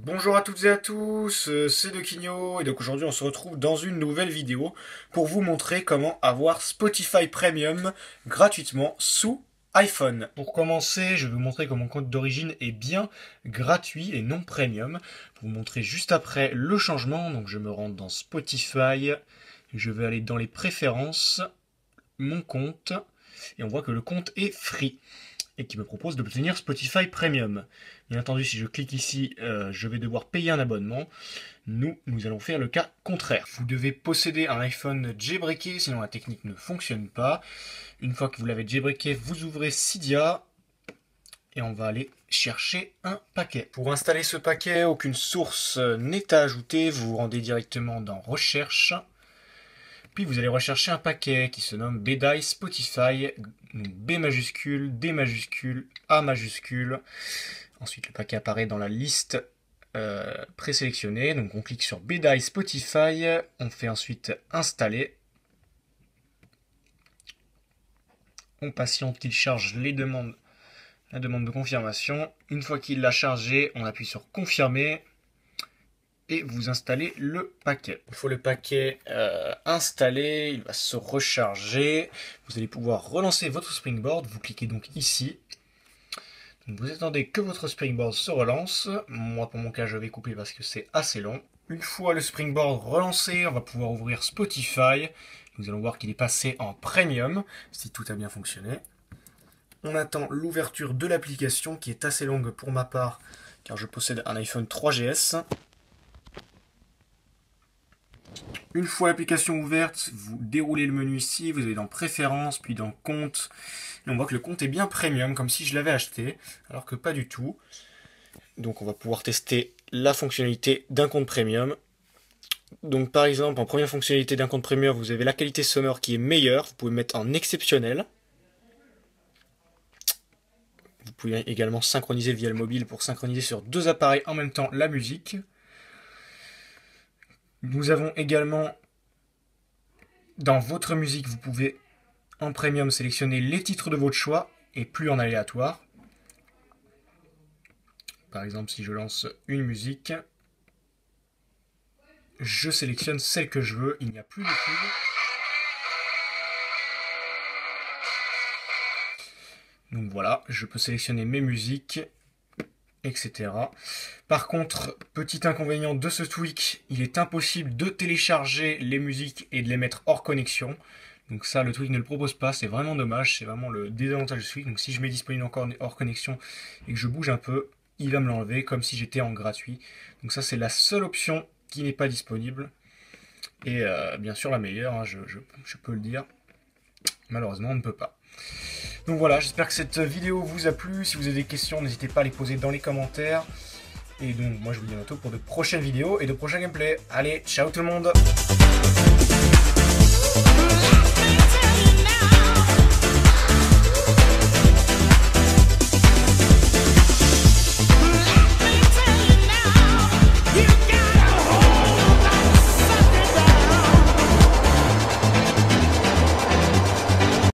Bonjour à toutes et à tous, c'est Dequinho et donc aujourd'hui on se retrouve dans une nouvelle vidéo pour vous montrer comment avoir Spotify Premium gratuitement sous iPhone. Pour commencer, je vais vous montrer que mon compte d'origine est bien gratuit et non premium. Pour vous montrer juste après le changement, donc je me rends dans Spotify, je vais aller dans les préférences, mon compte, et on voit que le compte est free et qui me propose d'obtenir Spotify Premium. Bien entendu, si je clique ici, je vais devoir payer un abonnement. Nous allons faire le cas contraire. Vous devez posséder un iPhone jailbreaké, sinon la technique ne fonctionne pas. Une fois que vous l'avez jailbreaké, vous ouvrez Cydia et on va aller chercher un paquet. Pour installer ce paquet, aucune source n'est à ajouter. Vous vous rendez directement dans Recherche. Puis vous allez rechercher un paquet qui se nomme BDI Spotify, B majuscule, D majuscule, A majuscule. Ensuite le paquet apparaît dans la liste présélectionnée. Donc on clique sur BDI Spotify, on fait ensuite installer. On patiente qu'il charge la demande de confirmation. Une fois qu'il l'a chargé, on appuie sur confirmer. Et vous installez le paquet. Il faut le paquet installé, il va se recharger. Vous allez pouvoir relancer votre Springboard. Vous cliquez donc ici. Donc vous attendez que votre Springboard se relance. Moi, pour mon cas, je vais couper parce que c'est assez long. Une fois le Springboard relancé, on va pouvoir ouvrir Spotify. Nous allons voir qu'il est passé en Premium, si tout a bien fonctionné. On attend l'ouverture de l'application qui est assez longue pour ma part, car je possède un iPhone 3GS. Une fois l'application ouverte, vous déroulez le menu ici, vous allez dans Préférences, puis dans Compte. Et on voit que le compte est bien premium, comme si je l'avais acheté, alors que pas du tout. Donc on va pouvoir tester la fonctionnalité d'un compte premium. Donc par exemple, en première fonctionnalité d'un compte premium, vous avez la qualité sonore qui est meilleure. Vous pouvez mettre en exceptionnel. Vous pouvez également synchroniser via le mobile pour synchroniser sur deux appareils en même temps la musique. Nous avons également, dans votre musique, vous pouvez en premium sélectionner les titres de votre choix et plus en aléatoire. Par exemple, si je lance une musique, je sélectionne celle que je veux, il n'y a plus de pub. Donc voilà, je peux sélectionner mes musiques, etc. Par contre, petit inconvénient de ce tweak, il est impossible de télécharger les musiques et de les mettre hors connexion. Donc ça, le tweak ne le propose pas, c'est vraiment dommage, c'est vraiment le désavantage de ce tweak. Donc si je mets disponible encore hors connexion et que je bouge un peu, il va me l'enlever comme si j'étais en gratuit. Donc ça, c'est la seule option qui n'est pas disponible. Et bien sûr la meilleure, hein, je peux le dire. Malheureusement, on ne peut pas. Donc voilà, j'espère que cette vidéo vous a plu. Si vous avez des questions, n'hésitez pas à les poser dans les commentaires. Et donc, moi, je vous dis à bientôt pour de prochaines vidéos et de prochains gameplays. Allez, ciao tout le monde!